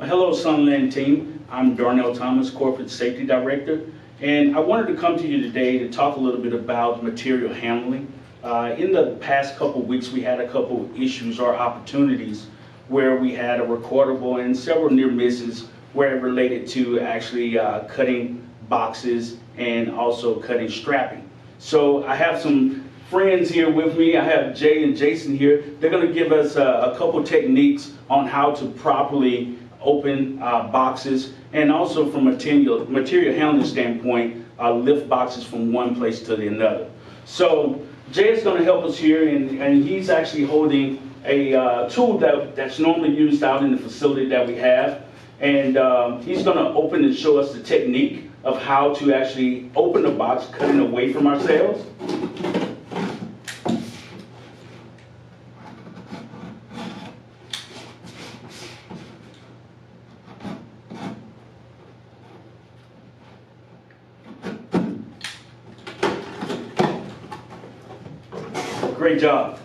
Hello, Sunland team. I'm Darnell Thomas, Corporate Safety Director, and I wanted to come to you today to talk a little bit about material handling. In the past couple weeks, we had a couple issues or opportunities where we had a recordable and several near misses where it related to actually cutting boxes and also cutting strapping. So I have some friends here with me. I have Jay and Jason here. They're going to give us a couple techniques on how to properly open boxes, and also from a material handling standpoint, lift boxes from one place to the another. So Jay is going to help us here, and he's actually holding a tool that's normally used out in the facility that we have, and he's going to open and show us the technique of how to actually open the box, cutting away from ourselves. Great job.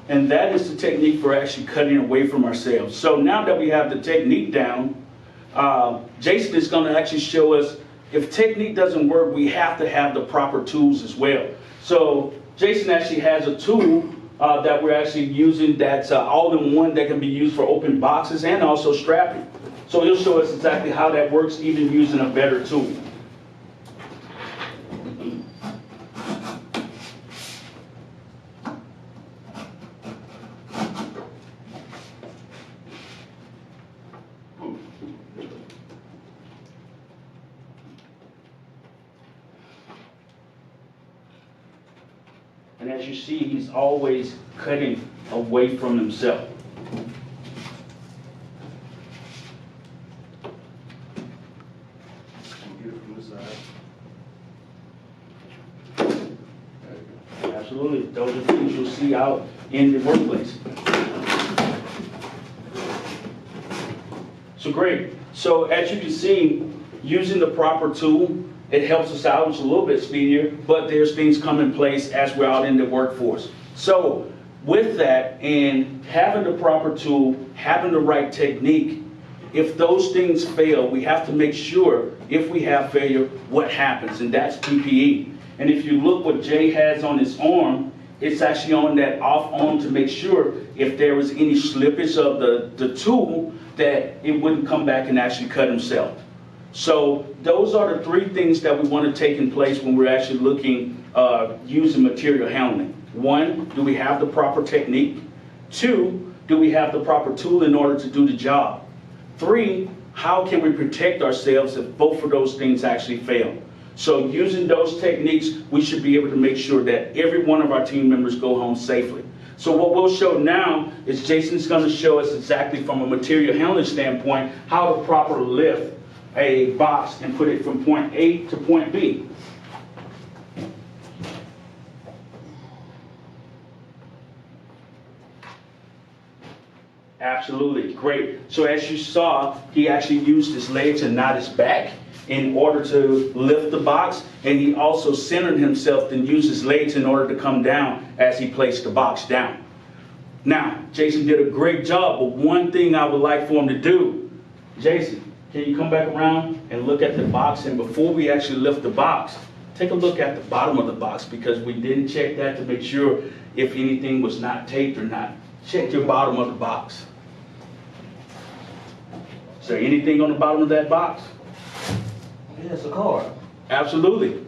And that is the technique for actually cutting away from ourselves. So now that we have the technique down, Jason is going to actually show us if technique doesn't work, we have to have the proper tools as well. So Jason actually has a tool that we're actually using that's all-in-one that can be used for open boxes and also strapping. So he'll show us exactly how that works, even using a better tool. And as you see, he's always cutting away from himself. Absolutely. Those are things you'll see out in the workplace. So great. So as you can see, using the proper tool, it helps us out. It's a little bit speedier, but there's things come in place as we're out in the workforce. So with that and having the proper tool, having the right technique, if those things fail, we have to make sure if we have failure, what happens, and that's PPE. And if you look what Jay has on his arm, it's actually on that off arm to make sure if there was any slippage of the tool that it wouldn't come back and actually cut himself. So those are the three things that we want to take in place when we're actually looking, using material handling. One, do we have the proper technique? Two, do we have the proper tool in order to do the job? Three, how can we protect ourselves if both of those things actually fail? So using those techniques, we should be able to make sure that every one of our team members go home safely. So what we'll show now is Jason's going to show us exactly from a material handling standpoint how to properly lift a box and put it from point A to point B. Absolutely, great. So as you saw, he actually used his legs and not his back in order to lift the box, and he also centered himself and used his legs in order to come down as he placed the box down. Now, Jason did a great job, but one thing I would like for him to do, Jason, can you come back around and look at the box, and before we actually lift the box, take a look at the bottom of the box because we didn't check that to make sure if anything was not taped or not. Check your bottom of the box. Is there anything on the bottom of that box? Yeah, it's a card. Absolutely.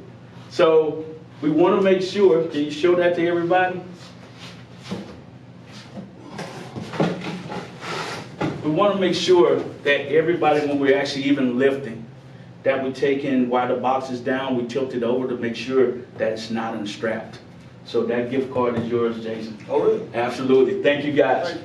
So we want to make sure, can you show that to everybody? We want to make sure that everybody, when we're actually even lifting, that we take in while the box is down, we tilt it over to make sure that it's not unstrapped. So that gift card is yours, Jason. Oh, really? Absolutely. Thank you, guys.